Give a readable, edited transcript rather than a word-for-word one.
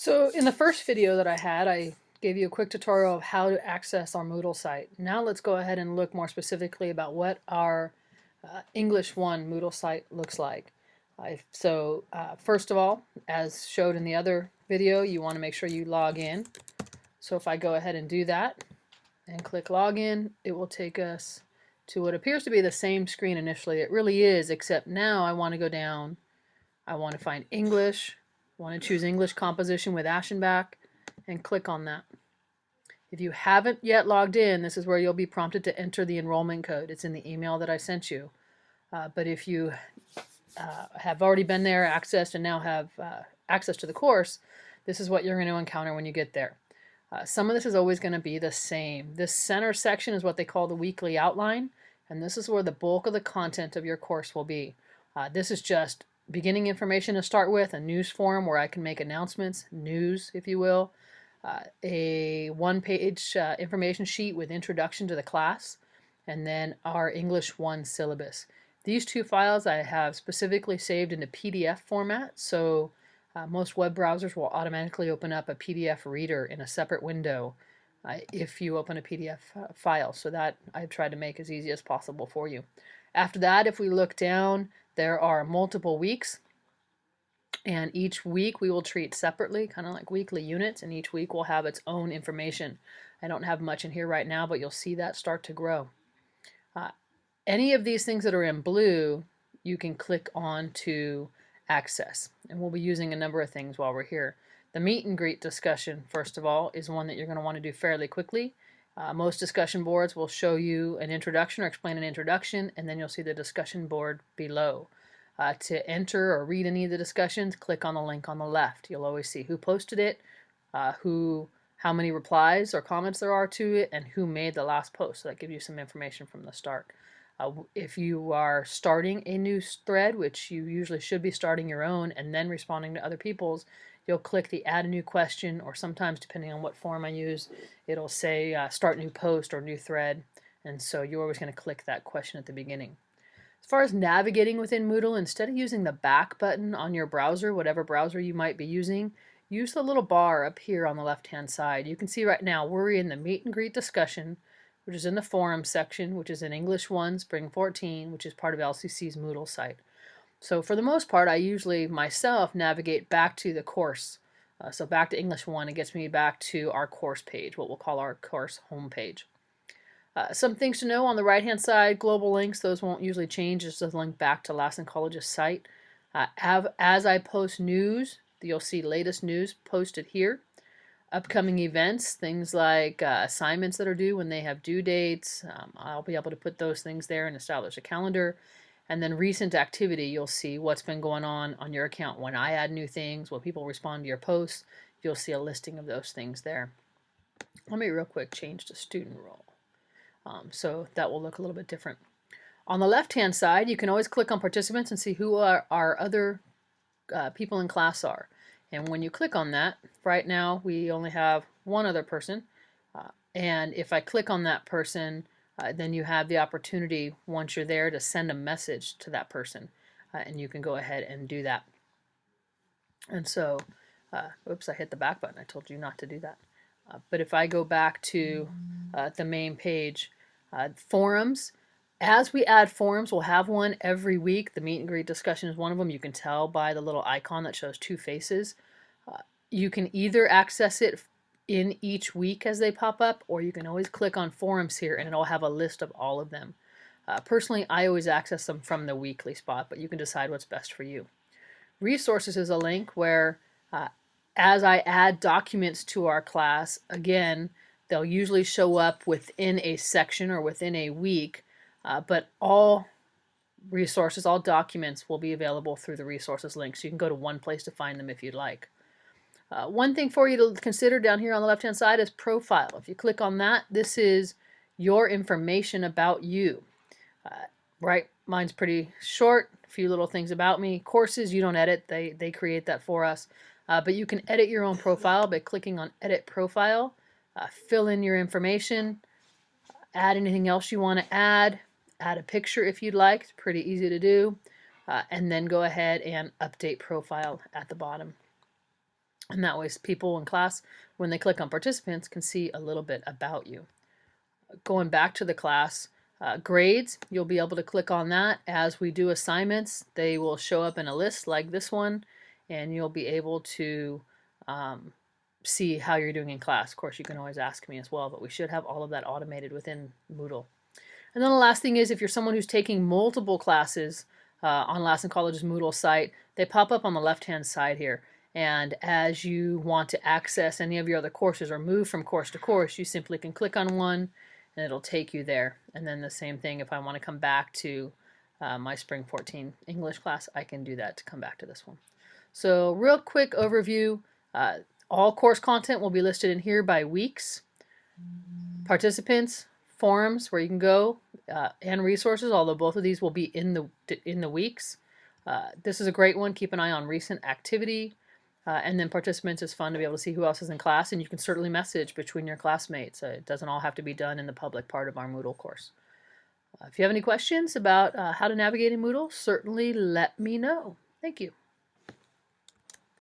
So in the first video that I had, I gave you a quick tutorial of how to access our Moodle site. Now let's go ahead and look more specifically about what our ENGL1 Moodle site looks like. First of all, as showed in the other video, you want to make sure you log in. So if I go ahead and do that and click login, it will take us to what appears to be the same screen initially. It really is, except now I want to go down. I want to find English. Want to choose English composition with Aschenbach and click on that. If you haven't yet logged in, this is where you'll be prompted to enter the enrollment code. It's in the email that I sent you. But if you have already been there, accessed, and now have access to the course, this is what you're going to encounter when you get there. Some of this is always going to be the same. This center section is what they call the weekly outline, and this is where the bulk of the content of your course will be. This is just beginning information to start with, a news forum where I can make announcements, news if you will, a one-page information sheet with introduction to the class, and then our English 1 syllabus. These two files I have specifically saved into PDF format, so most web browsers will automatically open up a PDF reader in a separate window if you open a PDF file, so that I've tried to make as easy as possible for you. After that, if we look down, there are multiple weeks, and each week we will treat separately, kind of like weekly units, and each week will have its own information. I don't have much in here right now, but you'll see that start to grow. Any of these things that are in blue, you can click on to access, and we'll be using a number of things while we're here. The meet and greet discussion, first of all, is one that you're going to want to do fairly quickly. Most discussion boards will show you an introduction or explain an introduction, and then you'll see the discussion board below. To enter or read any of the discussions, click on the link on the left. You'll always see who posted it, how many replies or comments there are to it, and who made the last post. So that gives you some information from the start. If you are starting a new thread, which you usually should be starting your own and then responding to other people's, you'll click the add a new question, or sometimes depending on what form I use, it'll say start new post or new thread, and so you're always going to click that question at the beginning. As far as navigating within Moodle, instead of using the back button on your browser, whatever browser you might be using, use the little bar up here on the left hand side. You can see right now we're in the meet and greet discussion, which is in the forum section, which is in English 1 Spring 14, which is part of LCC's Moodle site. So for the most part, I usually myself navigate back to the course. So back to English 1, it gets me back to our course page, what we'll call our course homepage. Some things to know on the right hand side, global links, those won't usually change, just a link back to Lassen College's site. As I post news, you'll see latest news posted here. Upcoming events, things like assignments that are due when they have due dates, I'll be able to put those things there and establish a calendar. And then recent activity, you'll see what's been going on your account. When I add new things, when people respond to your posts, you'll see a listing of those things there. Let me real quick change to student role. So that will look a little bit different. On the left hand side, you can always click on participants and see who our other people in class are. And when you click on that, right now we only have one other person. And if I click on that person, then you have the opportunity, once you're there, to send a message to that person. And you can go ahead and do that. And so, oops, I hit the back button. I told you not to do that. But if I go back to the main page, forums, as we add forums, we'll have one every week. The meet and greet discussion is one of them. You can tell by the little icon that shows two faces. You can either access it in each week as they pop up, or you can always click on forums here and it'll have a list of all of them. Personally, I always access them from the weekly spot, but you can decide what's best for you. Resources is a link where as I add documents to our class, again, they'll usually show up within a section or within a week, but all resources, all documents will be available through the resources link, so you can go to one place to find them if you'd like. One thing for you to consider down here on the left hand side is profile. If you click on that, this is your information about you. Right, mine's pretty short, a few little things about me. Courses you don't edit, they create that for us. But you can edit your own profile by clicking on edit profile, fill in your information, add anything else you want to add a picture if you'd like, it's pretty easy to do, and then go ahead and update profile at the bottom. And that way people in class, when they click on participants, can see a little bit about you. Going back to the class, grades, you'll be able to click on that. As we do assignments, they will show up in a list like this one, and you'll be able to see how you're doing in class. Of course, you can always ask me as well, but we should have all of that automated within Moodle. And then the last thing is, if you're someone who's taking multiple classes on Lassen College's Moodle site, they pop up on the left-hand side here. And as you want to access any of your other courses or move from course to course, you simply can click on one and it'll take you there. And then the same thing, if I want to come back to my Spring 14 English class, I can do that to come back to this one. So real quick overview, all course content will be listed in here by weeks. Participants, forums where you can go, and resources, although both of these will be in the weeks. This is a great one. Keep an eye on recent activity. And then participants is fun to be able to see who else is in class, and you can certainly message between your classmates. It doesn't all have to be done in the public part of our Moodle course. If you have any questions about how to navigate in Moodle, certainly let me know. Thank you.